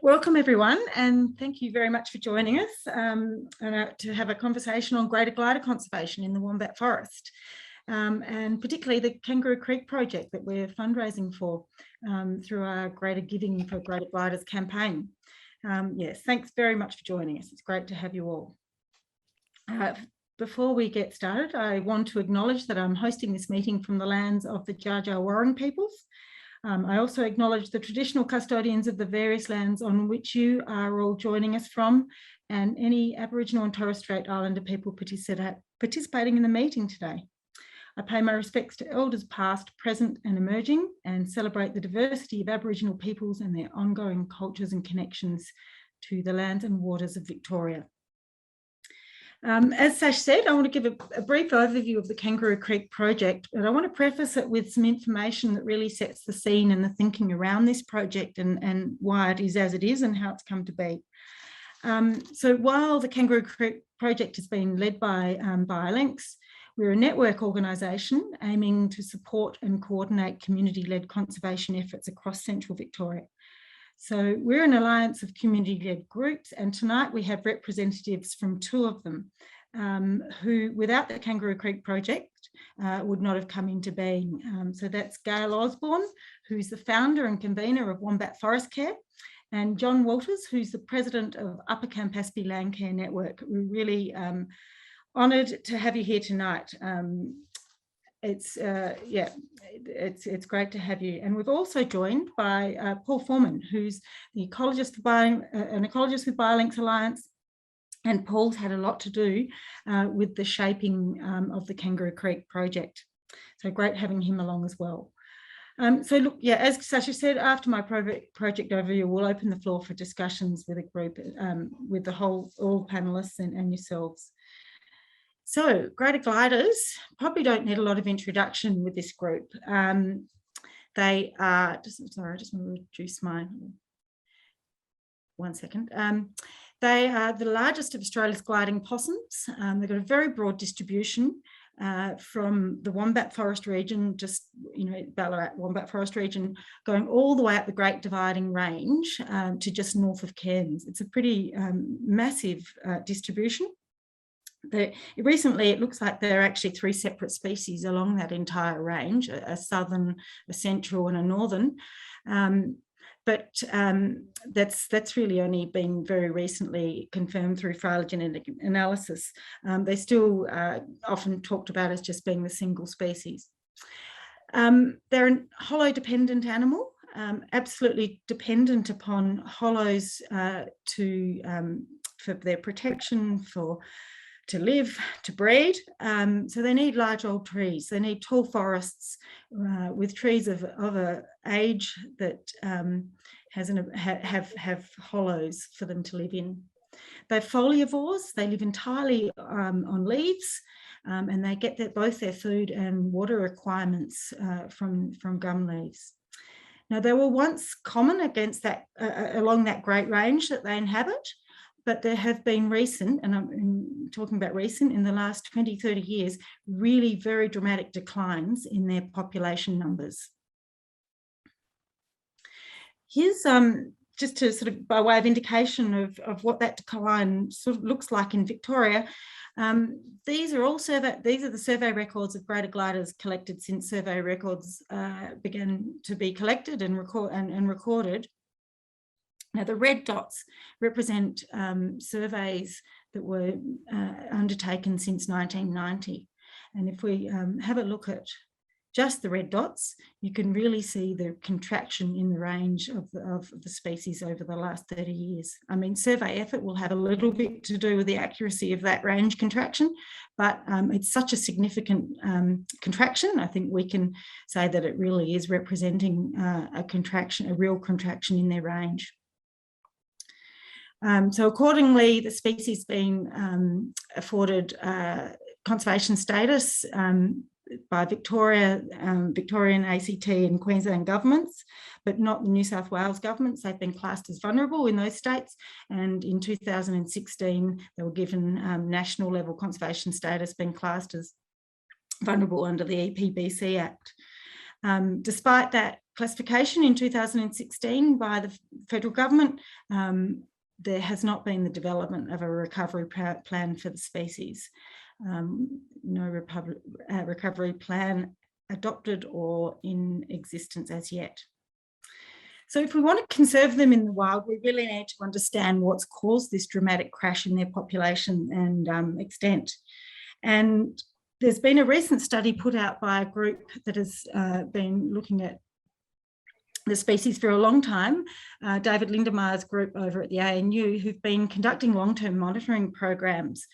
Welcome everyone, and thank you very much for joining us to have a conversation on greater glider conservation in the Wombat Forest, and particularly the Kangaroo Creek project that we're fundraising for through our Greater Giving for Greater Gliders campaign. Yes, thanks very much for joining us. It's great to have you all. Before we get started, I want to acknowledge that I'm hosting this meeting from the lands of the Dja Dja Wurrung peoples. I also acknowledge the traditional custodians of the various lands on which you are all joining us from, and any Aboriginal and Torres Strait Islander people participating in the meeting today. I pay my respects to elders past, present and emerging, and celebrate the diversity of Aboriginal peoples and their ongoing cultures and connections to the lands and waters of Victoria. As Sash said, I want to give a brief overview of the Kangaroo Creek project, but I want to preface it with some information that really sets the scene and the thinking around this project and why it is as it is and how it's come to be. So while the Kangaroo Creek project has been led by BioLinks, we're a network organisation aiming to support and coordinate community-led conservation efforts across central Victoria. So we're an alliance of community-led groups, and tonight we have representatives from two of them who, without the Kangaroo Creek project, would not have come into being. So that's Gail Osborne, who's the founder and convener of Wombat Forest Care, and John Walters, who's the president of Upper Campaspe Land Care Network. We're really honoured to have you here tonight. It's great to have you. And we've also joined by Paul Foreman, who's the ecologist an ecologist with BioLinks Alliance, and Paul's had a lot to do with the shaping of the Kangaroo Creek project. So great having him along as well. So look, yeah, as Sasha said, after my project overview, we'll open the floor for discussions with a group, with all panelists and yourselves. So Greater Gliders probably don't need a lot of introduction with this group. They are, sorry, I just want to reduce my, 1 second. They are the largest of Australia's gliding possums. They've got a very broad distribution from the Wombat Forest region, just, Ballarat Wombat Forest region, going all the way up the Great Dividing Range to just north of Cairns. It's a pretty massive distribution. Recently, it looks like there are actually 3 separate species along that entire range, a southern, a central and a northern. But that's really only been very recently confirmed through phylogenetic analysis. They're still often talked about as just being the single species. They're a hollow-dependent animal, absolutely dependent upon hollows for their protection, to live, to breed. So they need large old trees. They need tall forests with trees of a age that have hollows for them to live in. They're foliivores. They live entirely on leaves, and they get both their food and water requirements from gum leaves. Now, they were once common against that along that Great Range that they inhabit, but there have been recent, and I'm talking about recent, in the last 20, 30 years, really very dramatic declines in their population numbers. Here's just to sort of by way of indication of what that decline sort of looks like in Victoria. These are the survey records of greater gliders collected since survey records began to be collected and recorded. Now, the red dots represent surveys that were undertaken since 1990. And if we have a look at just the red dots, you can really see the contraction in the range of the species over the last 30 years. I mean, survey effort will have a little bit to do with the accuracy of that range contraction, but it's such a significant contraction. I think we can say that it really is representing a real contraction in their range. So accordingly, the species been afforded conservation status by Victorian, ACT and Queensland governments, but not the New South Wales governments. They've been classed as vulnerable in those states, and in 2016 they were given national level conservation status, being classed as vulnerable under the EPBC Act. Despite that classification in 2016 by the federal government, there has not been the development of a recovery plan for the species. No recovery plan adopted or in existence as yet. So if we want to conserve them in the wild, we really need to understand what's caused this dramatic crash in their population and extent. And there's been a recent study put out by a group that has been looking at the species for a long time, David Lindemeyer's group over at the ANU, who've been conducting long-term monitoring programs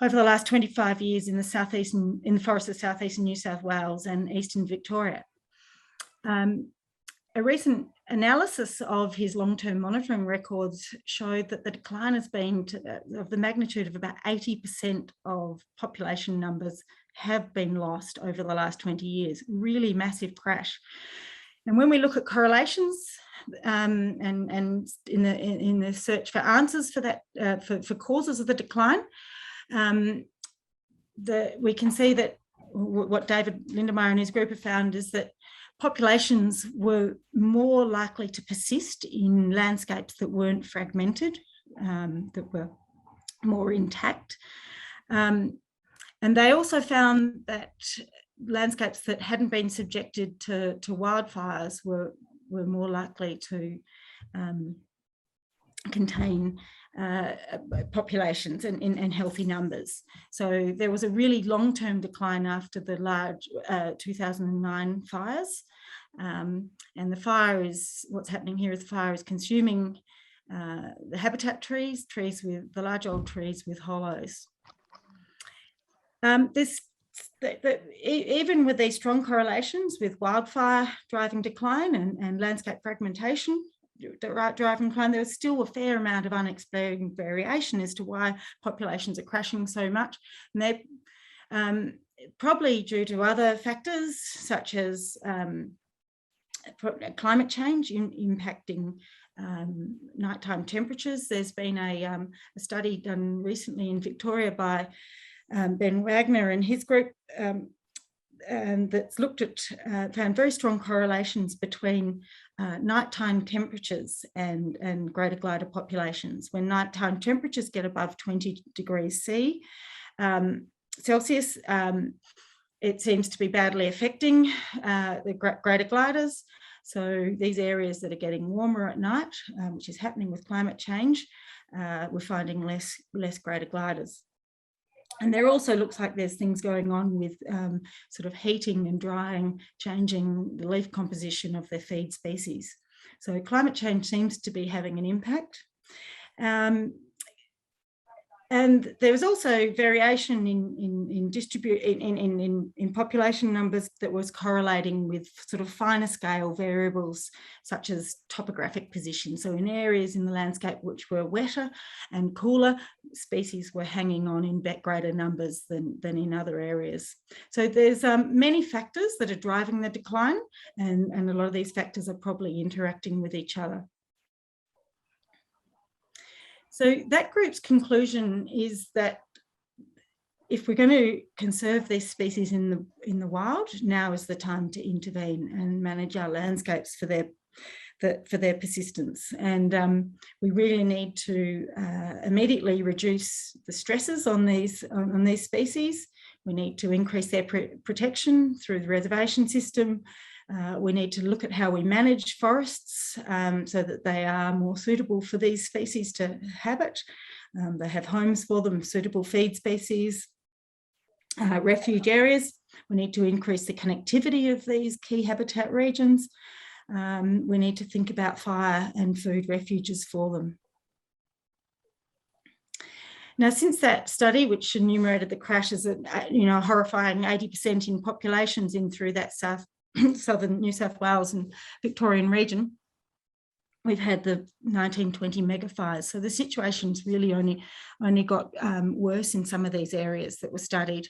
over the last 25 years in the forests of southeastern New South Wales and eastern Victoria. A recent analysis of his long-term monitoring records showed that the decline has been of the magnitude of about 80% of population numbers have been lost over the last 20 years. Really massive crash. And when we look at correlations and in the search for answers for that, for causes of the decline, we can see that what David Lindemeyer and his group have found is that populations were more likely to persist in landscapes that weren't fragmented, that were more intact. And they also found that landscapes that hadn't been subjected to wildfires were more likely to contain populations in healthy numbers. So there was a really long-term decline after the large 2009 fires. And the fire is, what's happening here is the fire is consuming the habitat trees with the large old trees with hollows. Even with these strong correlations with wildfire driving decline and landscape fragmentation driving decline, there was still a fair amount of unexplained variation as to why populations are crashing so much. And they're probably due to other factors such as climate change impacting nighttime temperatures. There's been a study done recently in Victoria by Ben Wagner and his group that's looked at, found very strong correlations between nighttime temperatures and greater glider populations. When nighttime temperatures get above 20 degrees Celsius, it seems to be badly affecting the greater gliders. So these areas that are getting warmer at night, which is happening with climate change, we're finding less greater gliders. And there also looks like there's things going on with sort of heating and drying, changing the leaf composition of their feed species. So climate change seems to be having an impact. And there was also variation in population numbers that was correlating with sort of finer scale variables such as topographic position. So in areas in the landscape which were wetter and cooler, species were hanging on in greater numbers than in other areas. So there's many factors that are driving the decline, and a lot of these factors are probably interacting with each other. So that group's conclusion is that if we're going to conserve these species in the wild, now is the time to intervene and manage our landscapes for their persistence. And we really need to immediately reduce the stresses on these species. We need to increase their protection through the reservation system. We need to look at how we manage forests so that they are more suitable for these species to habit. They have homes for them, suitable feed species, refuge areas. We need to increase the connectivity of these key habitat regions. We need to think about fire and food refuges for them. Now, since that study, which enumerated the crashes at a horrifying 80% in populations in through that southern New South Wales and Victorian region, we've had the 1920 mega fires. So the situation's really only got worse in some of these areas that were studied.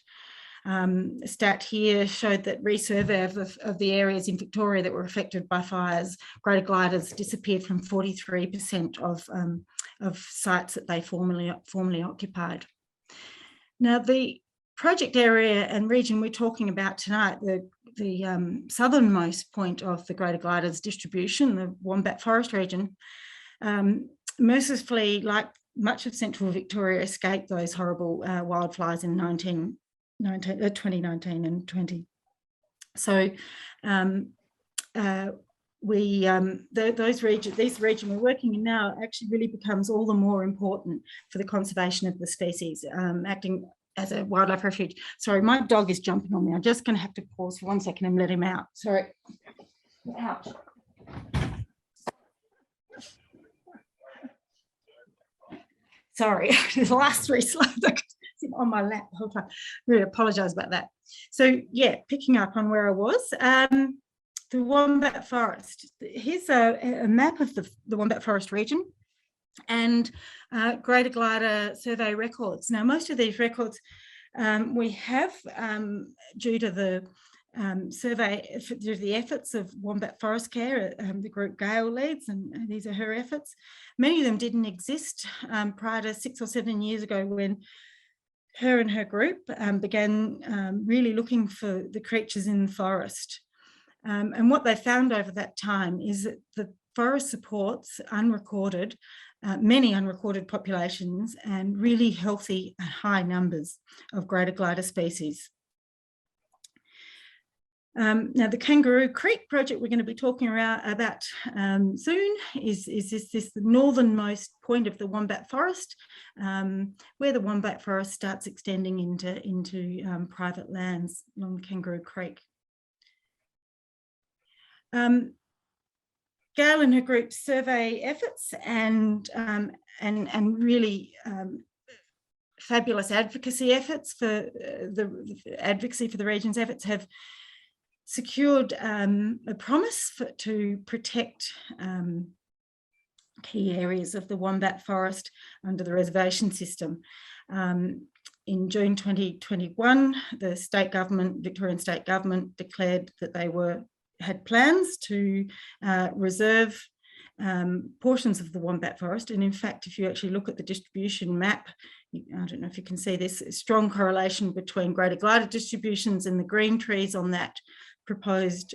A stat here showed that resurvey of the areas in Victoria that were affected by fires, greater gliders disappeared from 43% of sites that they formerly occupied. Now, the project area and region we're talking about tonight, the southernmost point of the Greater Glider's distribution, the Wombat Forest region, mercifully, like much of central Victoria, escaped those horrible wildfires in 2019 and 20. So this region we're working in now actually really becomes all the more important for the conservation of the species, acting as a wildlife refuge. Sorry, my dog is jumping on me. I'm just going to have to pause for 1 second and let him out. Sorry. Ouch. Sorry, the last 3 slides I could sit on my lap the whole time. Really apologise about that. So yeah, picking up on where I was, the Wombat Forest. Here's a map of the Wombat Forest region and Greater Glider survey records. Now, most of these records we have due to the survey, due to the efforts of Wombat Forest Care, the group Gail leads, and these are her efforts. Many of them didn't exist prior to 6 or 7 years ago, when her and her group began really looking for the creatures in the forest. And what they found over that time is that the forest supports unrecorded, many unrecorded populations and really healthy high numbers of Greater Glider species. Now, the Kangaroo Creek project we're going to be talking about soon is this northernmost point of the Wombat Forest, where the Wombat Forest starts extending into private lands along the Kangaroo Creek. Gail and her group's survey efforts and really fabulous advocacy efforts for the region's efforts have secured a promise to protect key areas of the Wombat Forest under the reservation system. In June 2021, the state government, Victorian state government, declared that they had plans to reserve portions of the Wombat Forest. And in fact, if you actually look at the distribution map, I don't know if you can see this strong correlation between Greater Glider distributions and the green trees on that proposed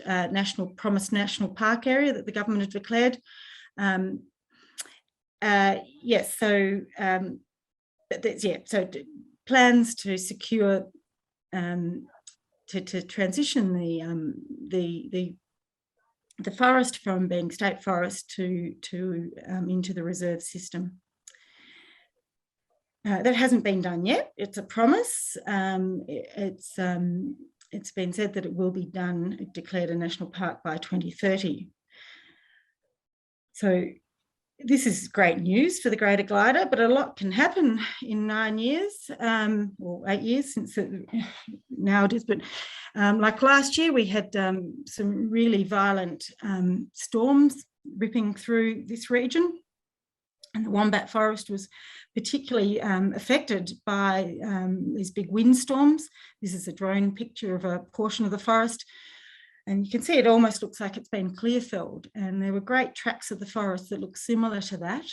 promised national park area that the government has declared. Yes, so so plans to secure to transition the forest from being state forest to into the reserve system. That hasn't been done yet. It's a promise. It's been said that it will be done, declared a national park by 2030. So this is great news for the Greater Glider, but a lot can happen in 9 years, or 8 years since now it is. But like last year, we had some really violent storms ripping through this region, and the Wombat Forest was particularly affected by these big windstorms. This is a drone picture of a portion of the forest, and you can see it almost looks like it's been clear felled, and there were great tracts of the forest that look similar to that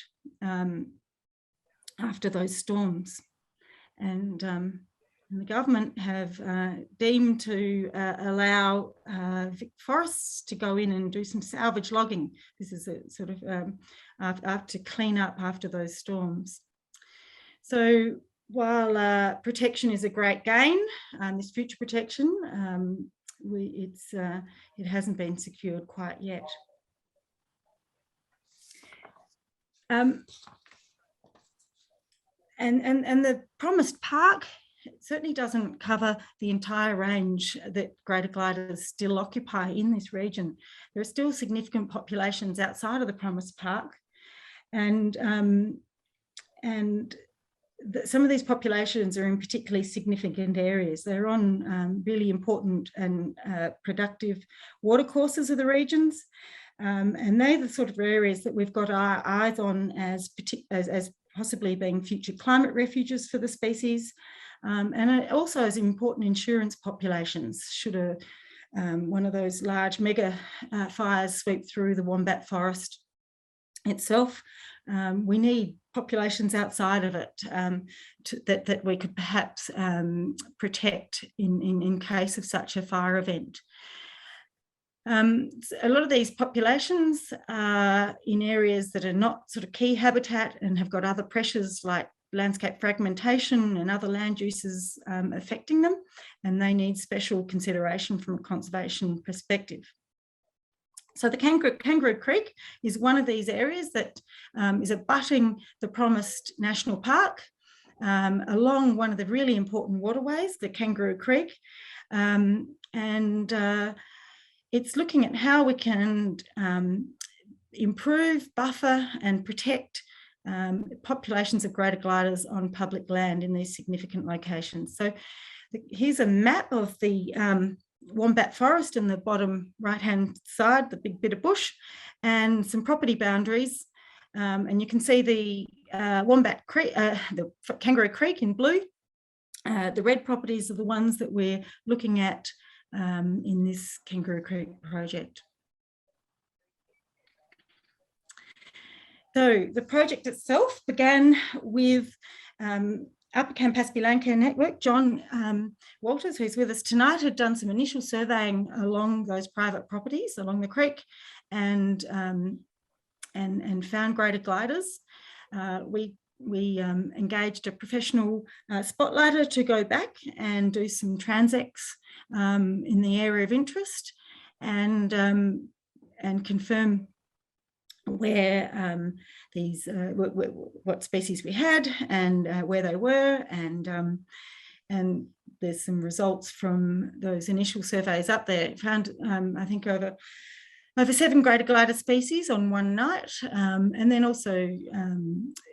after those storms. And the government have deemed to allow forests to go in and do some salvage logging. This is a sort of to clean up after those storms. So while protection is a great gain, this future protection, it hasn't been secured quite yet. And the promised park certainly doesn't cover the entire range that Greater Gliders still occupy in this region. There are still significant populations outside of the promised park, and some of these populations are in particularly significant areas. They're on really important and productive watercourses of the regions, and they're the sort of areas that we've got our eyes on as possibly being future climate refuges for the species, and also as important insurance populations should one of those large mega fires sweep through the Wombat Forest itself. we need populations outside of it that we could perhaps protect in case of such a fire event. A lot of these populations are in areas that are not sort of key habitat and have got other pressures like landscape fragmentation and other land uses affecting them, and they need special consideration from a conservation perspective. So the Kangaroo Creek is one of these areas that is abutting the promised national park along one of the really important waterways, the Kangaroo Creek, it's looking at how we can improve, buffer and protect populations of greater gliders on public land in these significant locations. So here's a map of the Wombat Forest in the bottom right-hand side, the big bit of bush, and some property boundaries. And you can see the Wombat Creek, the Kangaroo Creek in blue. The red properties are the ones that we're looking at in this Kangaroo Creek project. So the project itself began with Upper Campaspe Land Care Network. John Walters, who's with us tonight, had done some initial surveying along those private properties along the creek and found greater gliders. We engaged a professional spotlighter to go back and do some transects in the area of interest and confirm where what species we had and where they were, and there's some results from those initial surveys up there. Found I think over 7 greater glider species on one night, and then also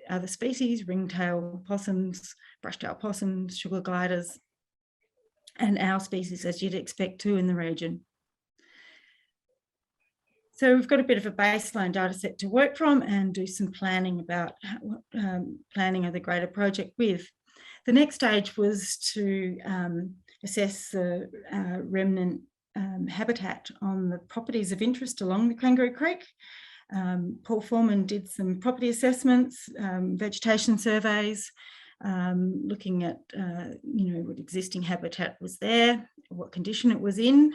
other species, ringtail possums, brushtail possums, sugar gliders, and our species, as you'd expect too in the region. So we've got a bit of a baseline data set to work from and do some planning about planning of the greater project with. The next stage was to assess the remnant habitat on the properties of interest along the Kangaroo Creek. Paul Foreman did some property assessments, vegetation surveys, looking at what existing habitat was there, what condition it was in,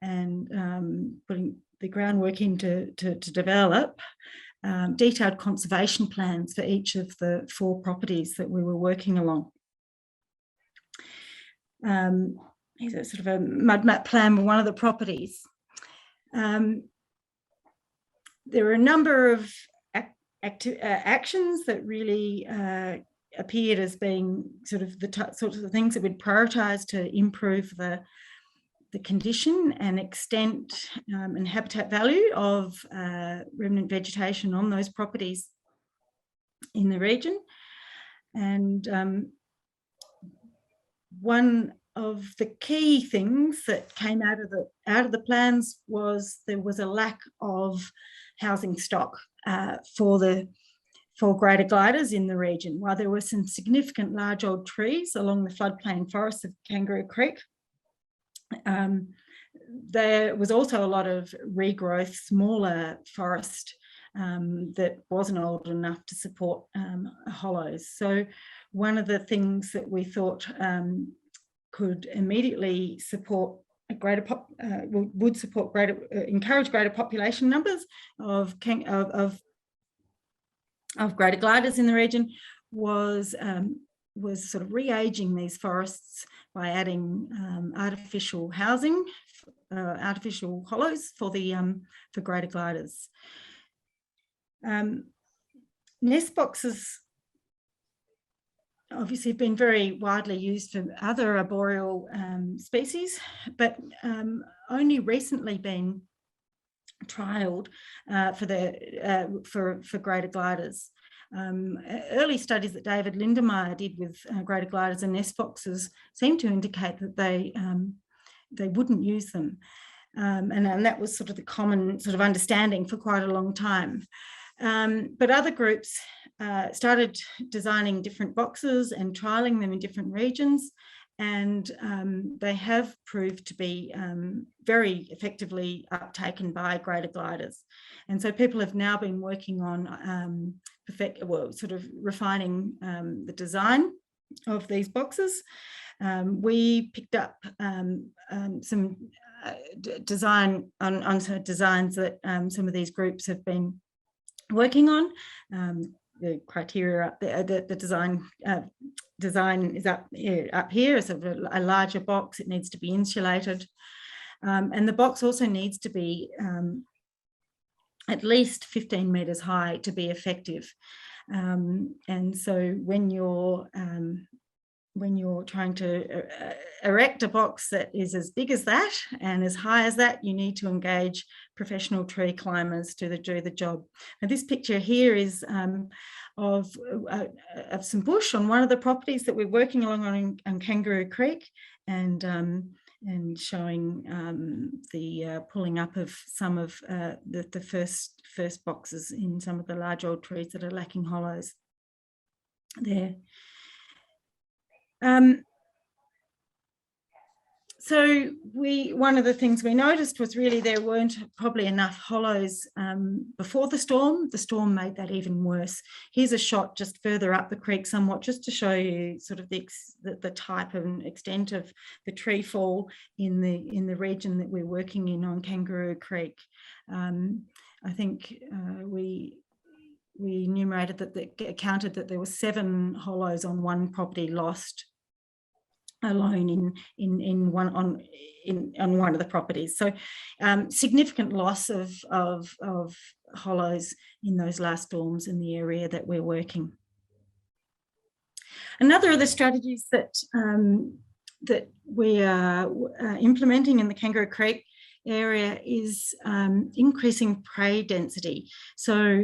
and putting the groundwork in to develop detailed conservation plans for each of the 4 properties that we were working along. Here's a sort of a mud map plan for one of the properties. There are a number of actions that really appeared as being sort of the sorts of things that we'd prioritise to improve the condition and extent and habitat value of remnant vegetation on those properties in the region. And one of the key things that came out of the plans was there was a lack of housing stock for greater gliders in the region. While there were some significant large old trees along the floodplain forests of Kangaroo Creek, there was also a lot of regrowth, smaller forest that wasn't old enough to support hollows. So one of the things that we thought could immediately support a greater would support encourage greater population numbers of greater gliders in the region was sort of re-aging these forests by adding artificial housing, artificial hollows for greater gliders. Nest boxes obviously have been very widely used for other arboreal species, but only recently been trialled for greater gliders. Early studies that David Lindemeyer did with greater gliders and nest boxes seem to indicate that they wouldn't use them, and that was sort of the common sort of understanding for quite a long time. But other groups started designing different boxes and trialling them in different regions, and they have proved to be very effectively uptaken by greater gliders. And so people have now been working on sort of refining the design of these boxes. We picked up some designs that some of these groups have been working on. The criteria up there, the design is up here as a larger box. It needs to be insulated, and the box also needs to be at least 15 metres high to be effective. And so when you're trying to erect a box that is as big as that and as high as that, you need to engage professional tree climbers to do the job. Now, this picture here is of some bush on one of the properties that we're working along on Kangaroo Creek, and showing the pulling up of some of the first boxes in some of the large old trees that are lacking hollows there. So one of the things we noticed was really there weren't probably enough hollows before the storm. The storm made that even worse. Here's a shot just further up the creek somewhat, just to show you sort of the type and extent of the tree fall in the region that we're working in on Kangaroo Creek. I think we enumerated that, counted that there were 7 hollows on one property lost alone on one of the properties. So significant loss of hollows in those last storms in the area that we're working. Another of the strategies that we are implementing in the Kangaroo Creek area is increasing prey density. So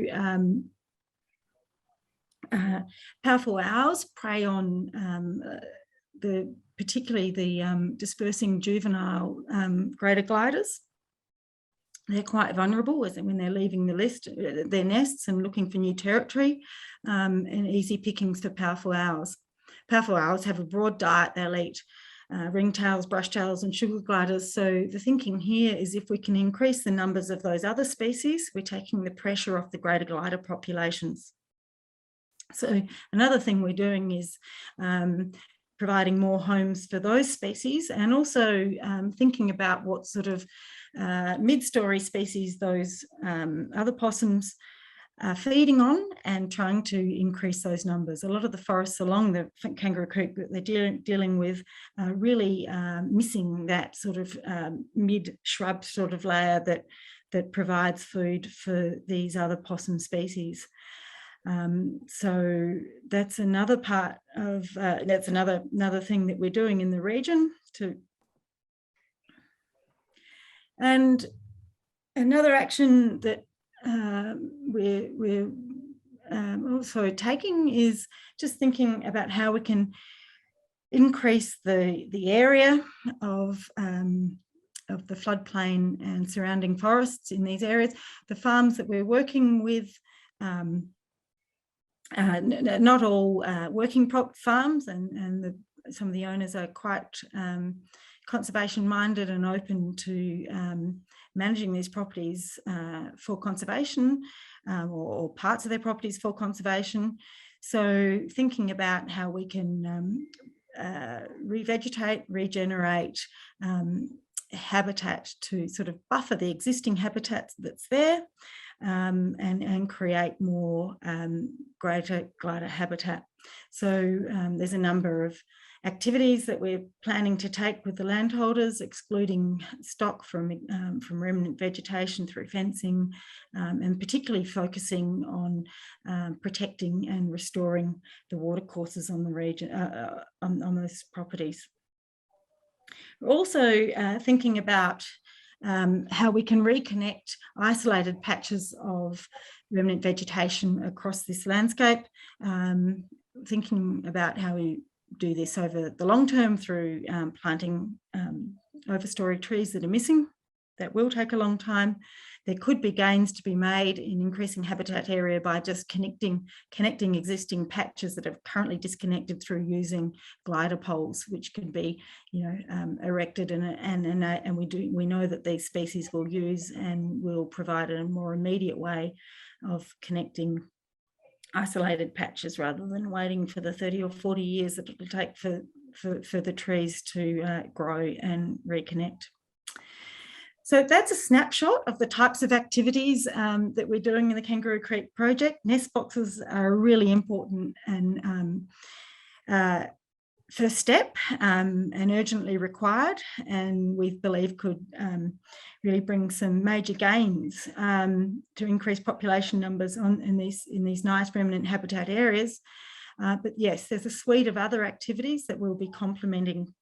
powerful owls prey on particularly the dispersing juvenile greater gliders. They're quite vulnerable when they're leaving their nests and looking for new territory, and easy pickings for powerful owls. Powerful owls have a broad diet. They'll eat ringtails, brushtails and sugar gliders. So the thinking here is if we can increase the numbers of those other species, we're taking the pressure off the greater glider populations. So another thing we're doing is providing more homes for those species, and also thinking about what sort of mid-story species those other possums are feeding on, and trying to increase those numbers. A lot of the forests along the Kangaroo Creek that they're dealing with are really missing that sort of mid-shrub sort of layer that provides food for these other possum species. So that's another part of, that's another thing that we're doing in the region and another action that we're also taking is just thinking about how we can increase the area of the floodplain and surrounding forests in these areas. The farms that we're working with, not all working prop farms, and some of the owners are quite conservation minded and open to managing these properties for conservation, or parts of their properties for conservation. So thinking about how we can revegetate, regenerate habitat to sort of buffer the existing habitat that's there, and create more greater glider habitat. So there's a number of activities that we're planning to take with the landholders, excluding stock from remnant vegetation through fencing, and particularly focusing on protecting and restoring the watercourses on the region, on those properties. We're also thinking about how we can reconnect isolated patches of remnant vegetation across this landscape, thinking about how we do this over the long term through planting overstory trees that are missing. That will take a long time. There could be gains to be made in increasing habitat area by just connecting existing patches that are currently disconnected through using glider poles, which can be, erected, and we know that these species will use and will provide a more immediate way of connecting isolated patches rather than waiting for the 30 or 40 years that it'll take for the trees to grow and reconnect. So that's a snapshot of the types of activities that we're doing in the Kangaroo Creek project. Nest boxes are a really important and first step and urgently required, and we believe could really bring some major gains to increase population numbers in these nice remnant habitat areas. But yes, there's a suite of other activities that will be complementing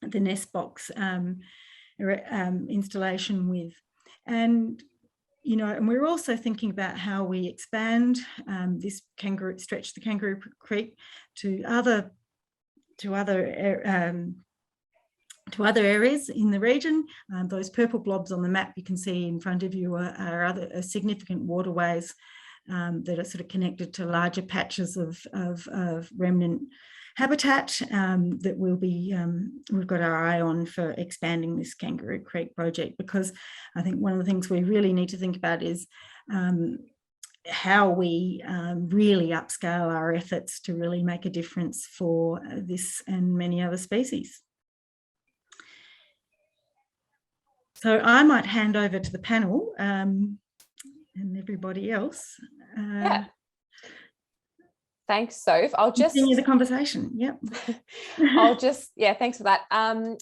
the nest box installation with. And and we're also thinking about how we expand this stretch the Kangaroo Creek to other areas in the region. Those purple blobs on the map you can see in front of you are other significant waterways that are sort of connected to larger patches of remnant habitat that we've got our eye on for expanding this Kangaroo Creek project, because I think one of the things we really need to think about is how we really upscale our efforts to really make a difference for this and many other species. So I might hand over to the panel and everybody else. Yeah. Thanks, Soph. I'll just continue the conversation. Yep. Thanks for that.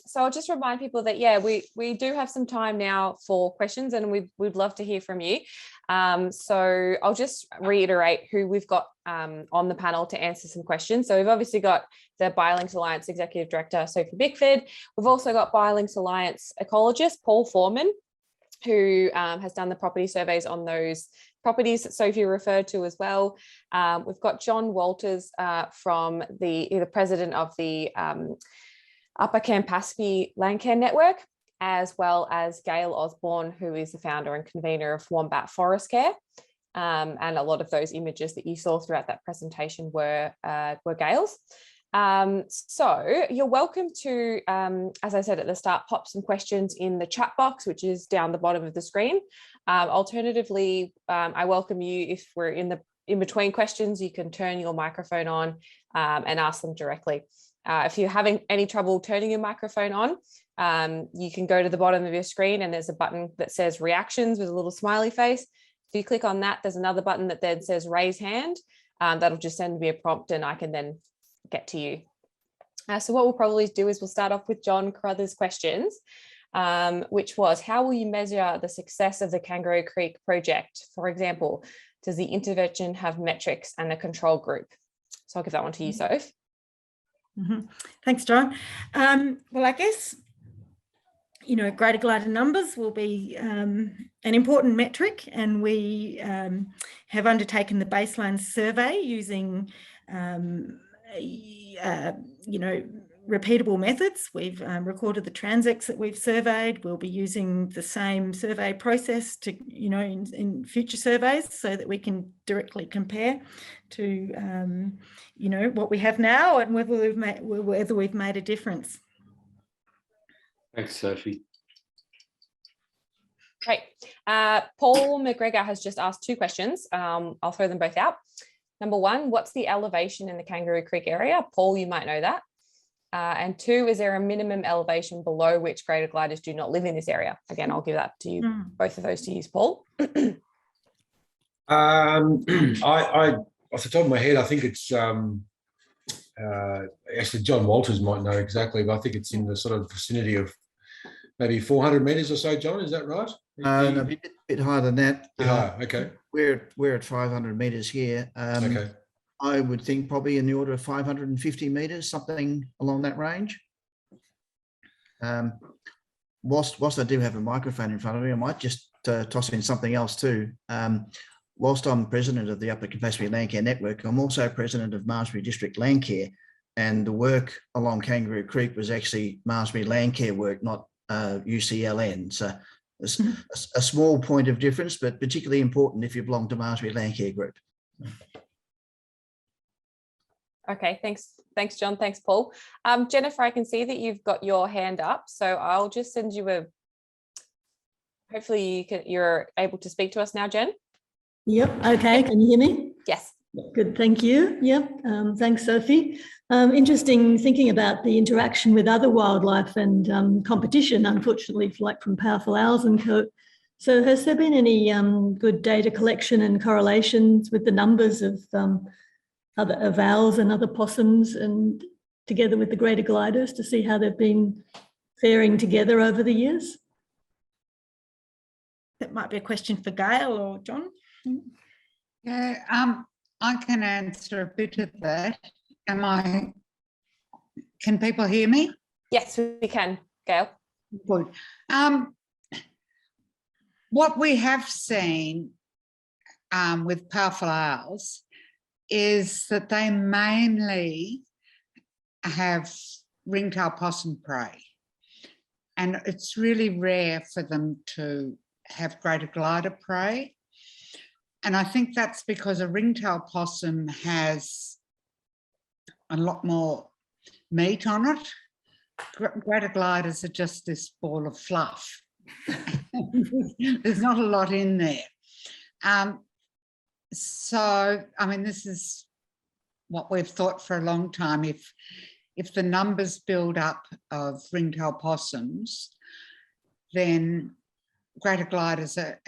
So I'll just remind people that we do have some time now for questions, and we'd love to hear from you. So I'll just reiterate who we've got on the panel to answer some questions. So we've obviously got the BioLinks Alliance Executive Director Sophie Bickford. We've also got BioLinks Alliance ecologist Paul Foreman, who has done the property surveys on those properties that Sophie referred to as well. We've got John Walters from the president of the Upper Campaspe Landcare Network, as well as Gail Osborne, who is the founder and convener of Wombat Forest Care. And a lot of those images that you saw throughout that presentation were Gail's. So you're welcome to, as I said at the start, pop some questions in the chat box, which is down the bottom of the screen. Alternatively, I welcome you, if we're in between questions, you can turn your microphone on and ask them directly. If you're having any trouble turning your microphone on, you can go to the bottom of your screen and there's a button that says reactions with a little smiley face. If you click on that, there's another button that then says raise hand. That'll just send me a prompt and I can then get to you. So what we'll probably do is we'll start off with John Carruthers' questions, which was, how will you measure the success of the Kangaroo Creek project? For example, does the intervention have metrics and a control group? So I'll give that one to you, Soph. Thanks, John. Well, I guess, greater glider numbers will be an important metric, and we have undertaken the baseline survey using repeatable methods. We've recorded the transects that we've surveyed. We'll be using the same survey process to, in future surveys, so that we can directly compare to, what we have now and whether we've made a difference. Thanks, Sophie. Great. Paul McGregor has just asked two questions. I'll throw them both out. Number one, what's the elevation in the Kangaroo Creek area? Paul, you might know that. And two, is there a minimum elevation below which greater gliders do not live in this area? Again, I'll give that to you, both of those to use, Paul. I off the top of my head, I think it's actually John Walters might know exactly, but I think it's in the sort of vicinity of maybe 400 metres or so. John, is that right? No, a bit higher than that. Okay. We're at 500 metres here. Okay. I would think probably in the order of 550 metres, something along that range. Whilst I do have a microphone in front of me, I might just toss in something else too. Whilst I'm president of the Upper Campaspe Landcare Network, I'm also president of Malmesbury District Landcare, and the work along Kangaroo Creek was actually Malmesbury Landcare work, not UCLN. So a small point of difference, but particularly important if you belong to Malmesbury Landcare Group. Okay, thanks, John. Thanks, Paul. Jennifer, I can see that you've got your hand up, so I'll just send you hopefully you're able to speak to us now, Jen. Yep. Okay. Can you hear me? Yes. Good, thank you. Yep, thanks, Sophie. Interesting thinking about the interaction with other wildlife and competition, unfortunately, like from powerful owls and co. So has there been any good data collection and correlations with the numbers of owls and other possums and together with the greater gliders to see how they've been faring together over the years? That might be a question for Gail or John. Yeah, I can answer a bit of that. Can people hear me? Yes, we can, Gail. Good. What we have seen with powerful owls is that they mainly have ringtail possum prey. And it's really rare for them to have greater glider prey. And I think that's because a ringtail possum has a lot more meat on it. Greater gliders are just this ball of fluff. There's not a lot in there. So, I mean, this is what we've thought for a long time. If the numbers build up of ringtail possums, then greater gliders are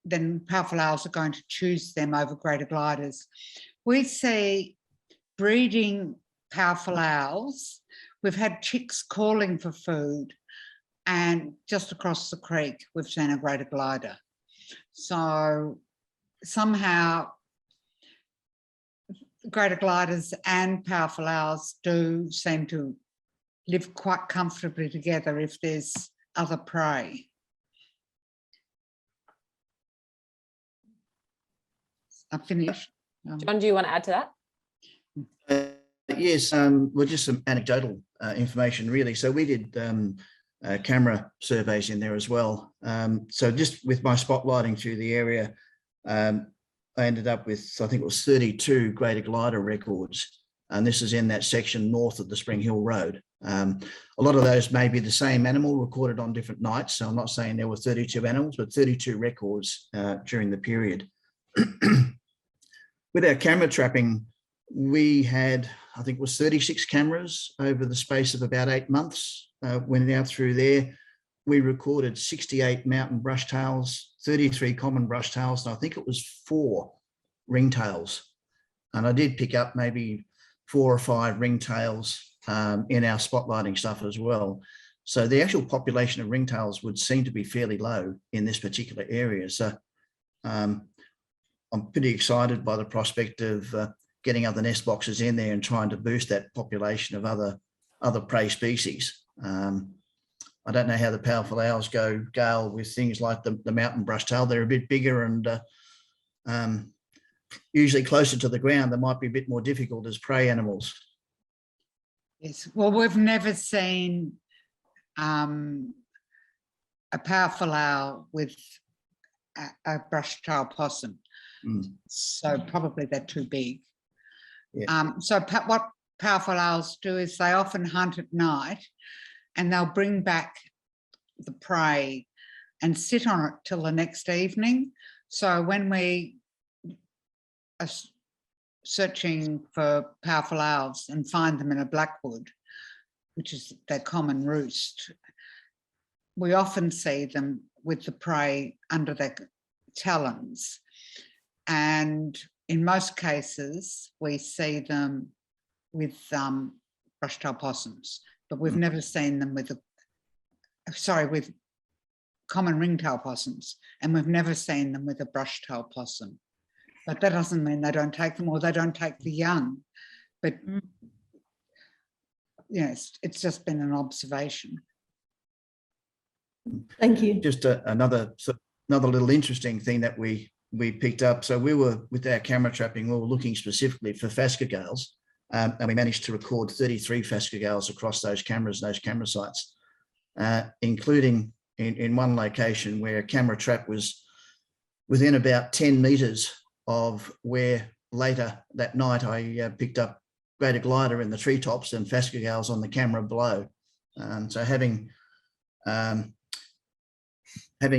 then powerful owls are going to choose them over greater gliders. We see breeding powerful owls. We've had chicks calling for food, and just across the creek, we've seen a greater glider. So somehow greater gliders and powerful owls do seem to live quite comfortably together if there's other prey. I've finished. John, do you want to add to that? Yes, well, just some anecdotal information, really. So we did camera surveys in there as well. So just with my spotlighting through the area, I ended up with, I think it was 32 greater glider records. And this is in that section north of the Spring Hill Road. A lot of those may be the same animal recorded on different nights. So I'm not saying there were 32 animals, but 32 records during the period. With our camera trapping, we had, I think it was 36 cameras over the space of about 8 months. Went out through there. We recorded 68 mountain brushtails, 33 common brushtails, and I think it was 4 ringtails. And I did pick up maybe 4 or 5 ringtails in our spotlighting stuff as well. So the actual population of ringtails would seem to be fairly low in this particular area. So I'm pretty excited by the prospect of getting other nest boxes in there and trying to boost that population of other prey species. I don't know how the powerful owls go, Gail, with things like the mountain brushtail. They're a bit bigger and usually closer to the ground. They might be a bit more difficult as prey animals. Yes, well, we've never seen a powerful owl with a brushtail possum. So probably they're too big. Yeah. So what powerful owls do is they often hunt at night and they'll bring back the prey and sit on it till the next evening. So when we are searching for powerful owls and find them in a blackwood, which is their common roost, we often see them with the prey under their talons. And in most cases, we see them with brushtail possums, but we've never seen them with with common ringtail possums, and we've never seen them with a brushtail possum. But that doesn't mean they don't take them or they don't take the young. But yes, it's just been an observation. Thank you. Just another little interesting thing that we picked up. So we were, with our camera trapping, we were looking specifically for phascogales, and we managed to record 33 phascogales across those cameras, those camera sites, including in one location where a camera trap was within about 10 metres of where later that night I picked up greater glider in the treetops and phascogales on the camera below. So having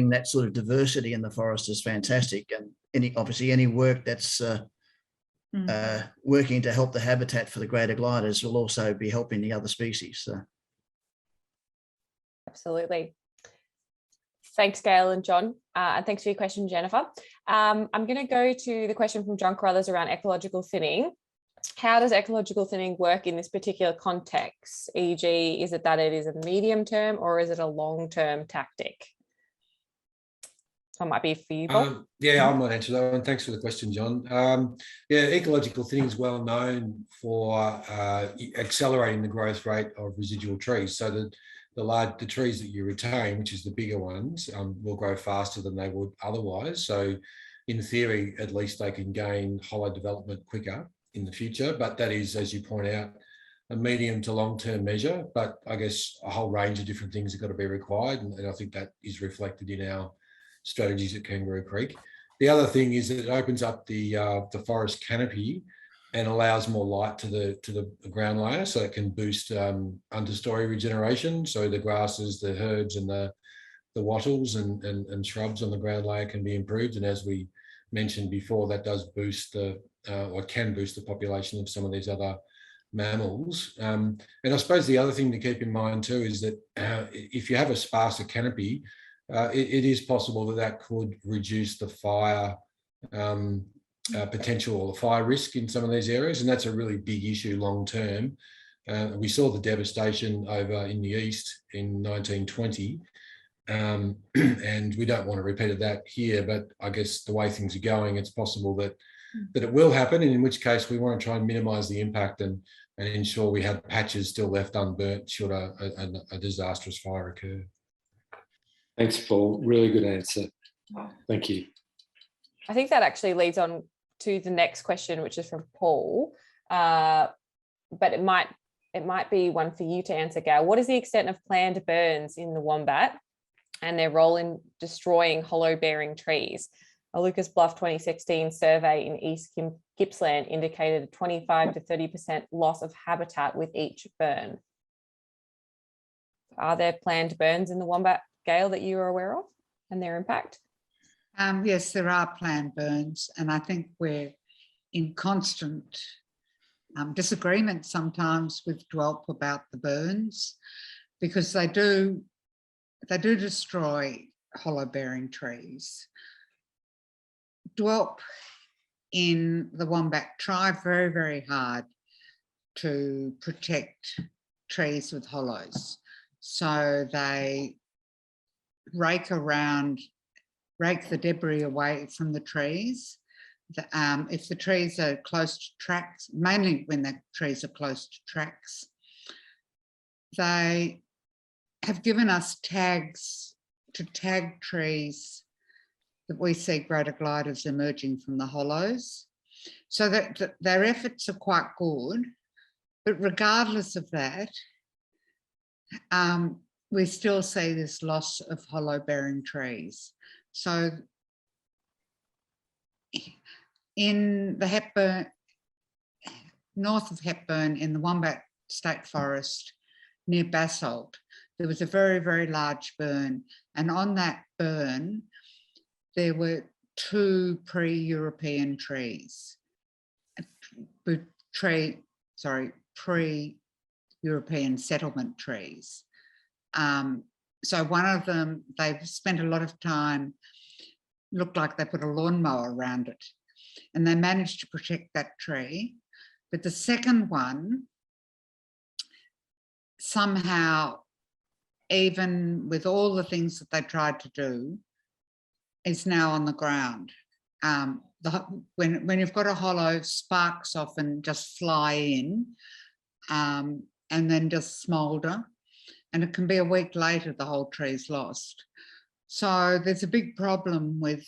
that sort of diversity in the forest is fantastic, and obviously any work that's working to help the habitat for the greater gliders will also be helping the other species. So. Absolutely. Thanks, Gail and John. And thanks for your question, Jennifer. I'm going to go to the question from John Carruthers around ecological thinning. How does ecological thinning work in this particular context? E.g., is it that it is a medium term or is it a long-term tactic? That might be for you, Paul. Yeah, I might answer that one. Thanks for the question, John. Yeah, ecological thinning is well known for accelerating the growth rate of residual trees. So the trees that you retain, which is the bigger ones, will grow faster than they would otherwise. So in theory, at least they can gain hollow development quicker in the future. But that is, as you point out, a medium to long-term measure. But I guess a whole range of different things have got to be required. And I think that is reflected in our strategies at Kangaroo Creek. The other thing is that it opens up the forest canopy and allows more light to the ground layer, so it can boost understory regeneration. So the grasses, the herbs, and the wattles and shrubs on the ground layer can be improved. And as we mentioned before, that does boost or can boost the population of some of these other mammals. And I suppose the other thing to keep in mind too is that if you have a sparser canopy, it is possible that could reduce the fire potential or the fire risk in some of these areas, and that's a really big issue long term. We saw the devastation over in the east in 1920, and we don't want to repeat that here, but I guess the way things are going, it's possible that it will happen, and in which case we want to try and minimise the impact and ensure we have patches still left unburnt should a disastrous fire occur. Thanks, Paul. Really good answer. Thank you. I think that actually leads on to the next question, which is from Paul, but it might be one for you to answer, Gail. What is the extent of planned burns in the Wombat and their role in destroying hollow-bearing trees? A Lucas Bluff 2016 survey in East Gippsland indicated a 25 to 30% loss of habitat with each burn. Are there planned burns in the Wombat, Gail, that you are aware of and their impact? Yes, there are planned burns, and I think we're in constant disagreement sometimes with DWELP about the burns, because they do destroy hollow-bearing trees. DWELP in the Wombat try very, very hard to protect trees with hollows. So they rake the debris away from the trees. If the trees are close to tracks, mainly when the trees are close to tracks, they have given us tags to tag trees that we see greater gliders emerging from the hollows. So that their efforts are quite good, but regardless of that, we still see this loss of hollow-bearing trees. So in the Hepburn, north of Hepburn, in the Wombat State Forest near Basalt, there was a very, very large burn. And on that burn, there were 2 pre-European trees. Pre-European settlement trees. So one of them, they've spent a lot of time, looked like they put a lawnmower around it, and they managed to protect that tree. But the second one, somehow, even with all the things that they tried to do, is now on the ground. When you've got a hollow, sparks often just fly in and then just smoulder. And it can be a week later, the whole tree's lost. So there's a big problem with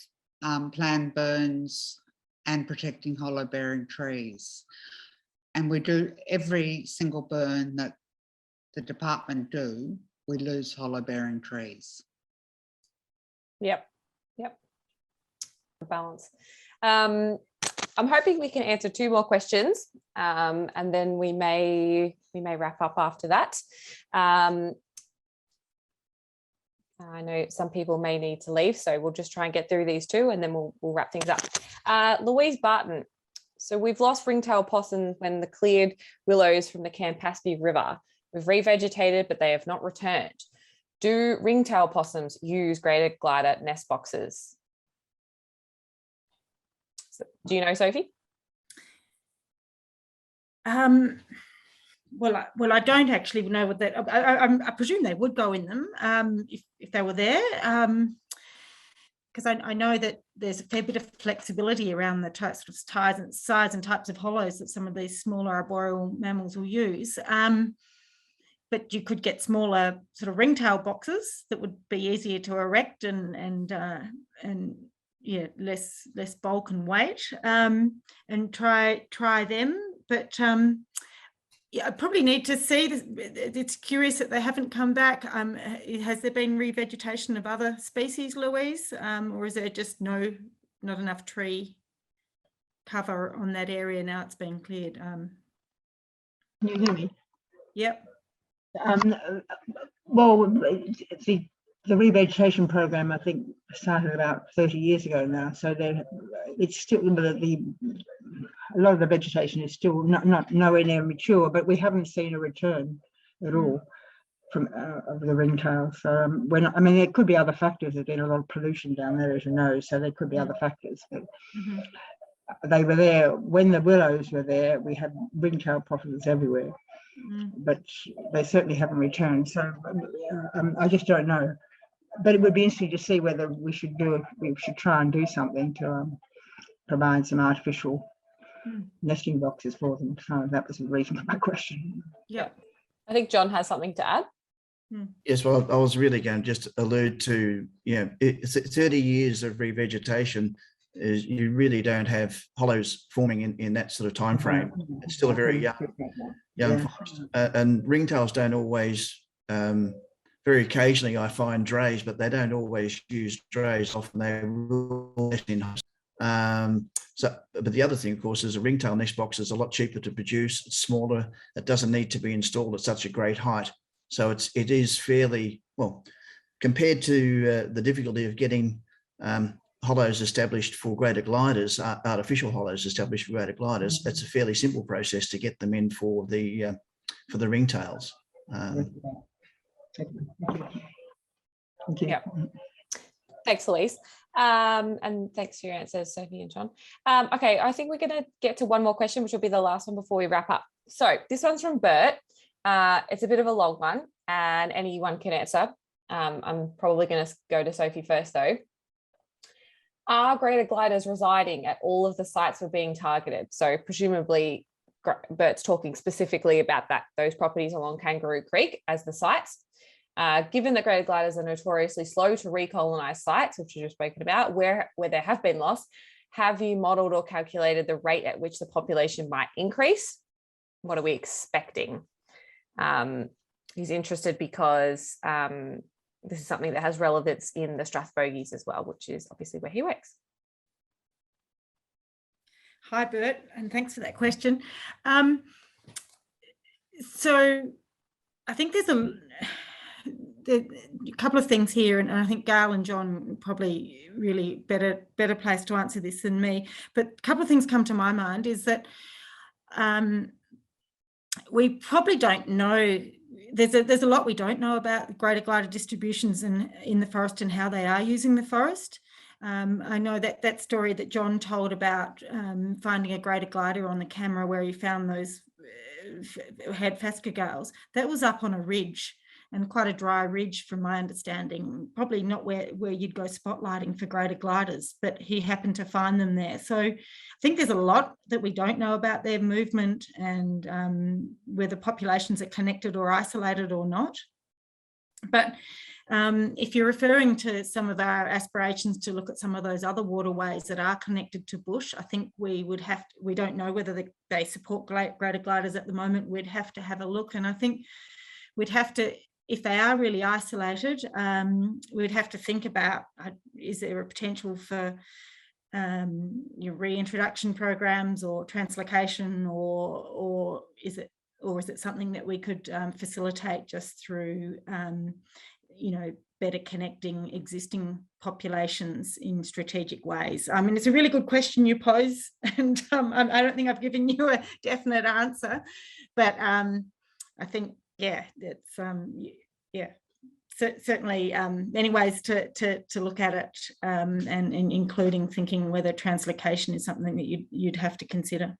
planned burns and protecting hollow-bearing trees. And we do, every single burn that the department do, we lose hollow-bearing trees. Yep. Balance. I'm hoping we can answer 2 more questions, and then we may wrap up after that. I know some people may need to leave, so we'll just try and get through these 2, and then we'll wrap things up. Louise Barton. So we've lost ringtail possums when the cleared willows from the Campaspe River. We've revegetated, but they have not returned. Do ringtail possums use greater glider nest boxes? So, do you know, Sophie? Well, I don't actually know what that. I presume they would go in them if they were there, because I know that there's a fair bit of flexibility around the types of size and types of hollows that some of these smaller arboreal mammals will use. But you could get smaller sort of ringtail boxes that would be easier to erect and yeah, less bulk and weight, and try them. But yeah, I probably need to see this. It's curious that they haven't come back. Has there been revegetation of other species, Louise, or is there just not enough tree cover on that area now it's been cleared? Can you hear me? Yep. Well, the revegetation program, I think, started about 30 years ago now. So it's still a lot of the vegetation is still not nowhere near mature, but we haven't seen a return at all from of the ringtail. So I mean, there could be other factors. There's been a lot of pollution down there, as you know, so there could be other factors. But they were there when the willows were there. We had ringtail possums everywhere, but they certainly haven't returned. So I just don't know. But it would be interesting to see whether we should try and do something to provide some artificial nesting boxes for them. So that was the reason for my question. Yeah, I think John has something to add. Yes, well, I was really going to just allude to, it's 30 years of revegetation. You really don't have hollows forming in that sort of time frame. It's still a very young forest, and ringtails don't always. Very occasionally, I find drays, but they don't always use drays. Often they will nest in. But the other thing, of course, is a ringtail nest box is a lot cheaper to produce. It's smaller. It doesn't need to be installed at such a great height. So it is fairly well compared to the difficulty of getting hollows established for greater gliders, artificial hollows established for greater gliders. It's a fairly simple process to get them in for the ringtails. Thank you. Yeah. Thanks, Louise. And thanks for your answers, Sophie and John. Okay, I think we're going to get to one more question, which will be the last one before we wrap up. So this one's from Bert. It's a bit of a long one, and anyone can answer. I'm probably going to go to Sophie first, though. Are greater gliders residing at all of the sites we're being targeted? So presumably, Bert's talking specifically about those properties along Kangaroo Creek as the sites. Given that greater gliders are notoriously slow to recolonize sites, which we've just spoken about, where there have been loss, have you modelled or calculated the rate at which the population might increase? What are we expecting? He's interested because this is something that has relevance in the Strathbogies as well, which is obviously where he works. Hi, Bert, and thanks for that question. So I think there's a couple of things here, and I think Gail and John probably really better place to answer this than me. But a couple of things come to my mind is that we probably don't know. There's a lot we don't know about greater glider distributions in the forest and how they are using the forest. I know that story that John told about finding a greater glider on the camera where he found those had phascogales. That was up on a ridge, and quite a dry ridge from my understanding, probably not where you'd go spotlighting for greater gliders, but he happened to find them there. So I think there's a lot that we don't know about their movement and whether populations are connected or isolated or not. But if you're referring to some of our aspirations to look at some of those other waterways that are connected to bush, I think we don't know whether they support greater gliders at the moment. We'd have to have a look, and I think we'd have to, if they are really isolated, we'd have to think about, is there a potential for reintroduction programs or translocation, or is it something that we could facilitate just through better connecting existing populations in strategic ways? I mean, it's a really good question you pose, and I don't think I've given you a definite answer, but I think, yeah, it's certainly many ways to look at it, and including thinking whether translocation is something that you'd have to consider.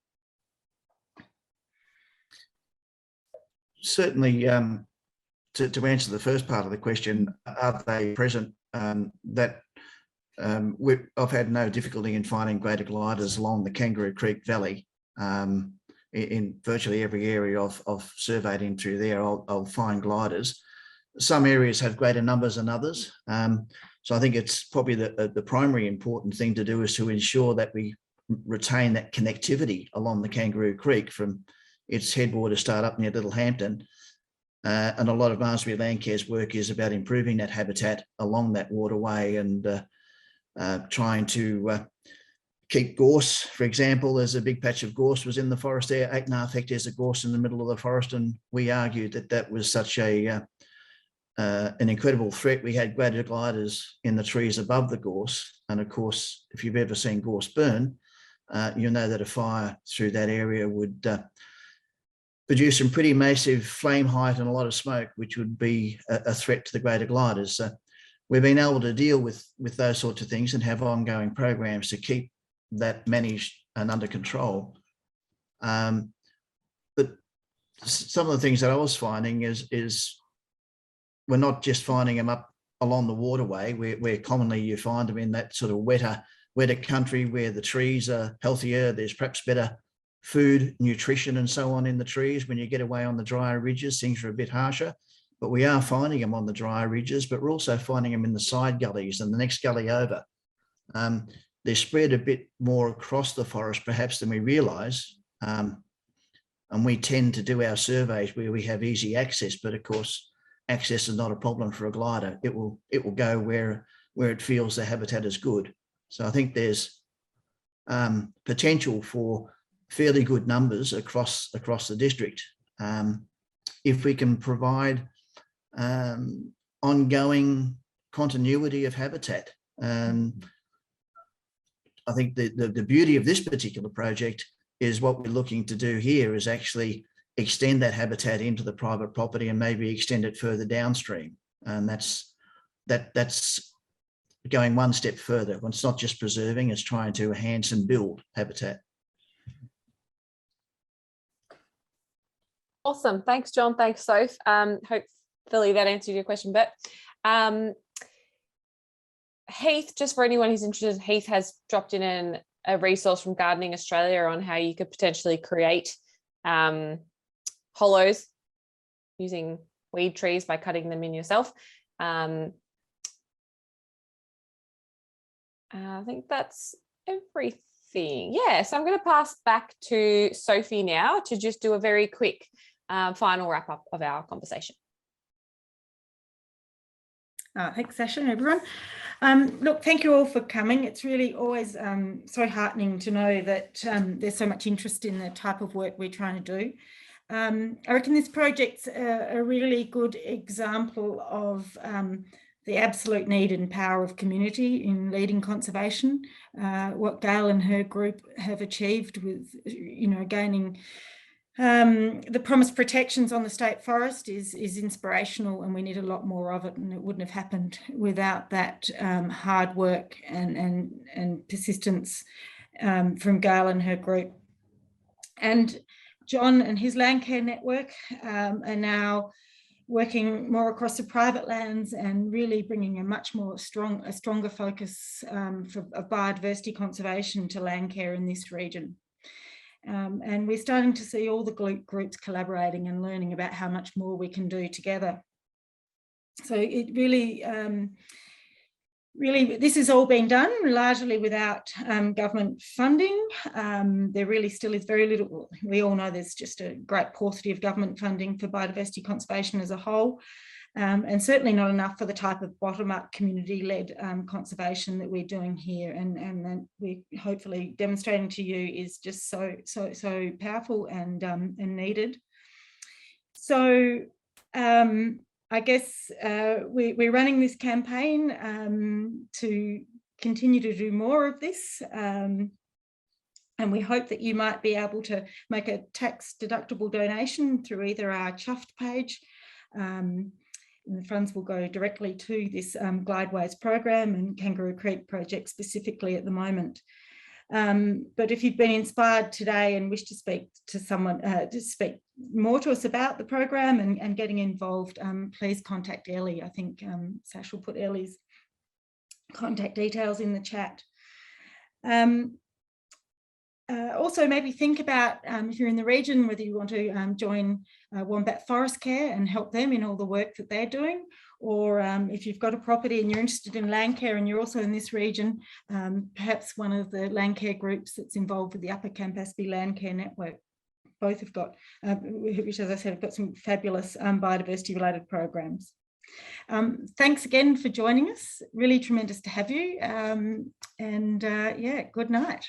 Certainly, to answer the first part of the question, are they present? I've had no difficulty in finding greater gliders along the Kangaroo Creek Valley. In virtually every area I've surveyed in through there, I'll find gliders. Some areas have greater numbers than others. So I think it's probably the primary important thing to do is to ensure that we retain that connectivity along the Kangaroo Creek from its headwater start up near Littlehampton. And a lot of Malmesbury Landcare's work is about improving that habitat along that waterway and trying to keep gorse. For example, there's a big patch of gorse was in the forest there, 8.5 hectares of gorse in the middle of the forest, and we argued that was such an incredible threat. We had greater gliders in the trees above the gorse, and of course, if you've ever seen gorse burn, you'll know that a fire through that area would produce some pretty massive flame height and a lot of smoke, which would be a threat to the greater gliders. So we've been able to deal with those sorts of things and have ongoing programs to keep that managed and under control. But some of the things that I was finding is we're not just finding them up along the waterway, where commonly you find them in that sort of wetter country where the trees are healthier, there's perhaps better food, nutrition and so on in the trees. When you get away on the drier ridges, things are a bit harsher, but we are finding them on the drier ridges, but we're also finding them in the side gullies and the next gully over. They're spread a bit more across the forest perhaps than we realise, and we tend to do our surveys where we have easy access, but of course access is not a problem for a glider. It will go where it feels the habitat is good. So I think there's potential for fairly good numbers across the district if we can provide ongoing continuity of habitat. I think the beauty of this particular project is what we're looking to do here is actually extend that habitat into the private property and maybe extend it further downstream. And that's going one step further. It's not just preserving, it's trying to enhance and build habitat. Awesome. Thanks, John. Thanks, Soph. Hopefully that answered your question. But Heath, just for anyone who's interested, Heath has dropped in a resource from Gardening Australia on how you could potentially create hollows using weed trees by cutting them in yourself. I think that's everything. Yeah, so I'm going to pass back to Sophie now to just do a very quick final wrap up of our conversation. Thanks, Sasha, everyone. Look, thank you all for coming. It's really always so heartening to know that there's so much interest in the type of work we're trying to do. I reckon this project's a really good example of the absolute need and power of community in leading conservation. What Gail and her group have achieved with, gaining the promised protections on the state forest is inspirational, and we need a lot more of it, and it wouldn't have happened without that hard work and persistence from Gail and her group. And John and his land care network are now working more across the private lands and really bringing a stronger focus of biodiversity conservation to land care in this region. And we're starting to see all the groups collaborating and learning about how much more we can do together. So it really, this has all been done largely without government funding. There really still is very little. We all know there's just a great paucity of government funding for biodiversity conservation as a whole. And certainly not enough for the type of bottom-up community-led conservation that we're doing here, and that we're hopefully demonstrating to you is just so powerful and needed. So I guess we're running this campaign to continue to do more of this. And we hope that you might be able to make a tax-deductible donation through either our Chuffed page. And the funds will go directly to this Glideways program and Kangaroo Creek project specifically at the moment. But if you've been inspired today and wish to speak to someone, to speak more to us about the program and getting involved, please contact Ellie. I think Sash will put Ellie's contact details in the chat. Also, maybe think about if you're in the region, whether you want to join Wombat Forest Care and help them in all the work that they're doing, or if you've got a property and you're interested in land care and you're also in this region, perhaps one of the land care groups that's involved with the Upper Campaspe Land Care Network. Both have got, which as I said, have got some fabulous biodiversity related programs. Thanks again for joining us. Really tremendous to have you. Yeah, good night.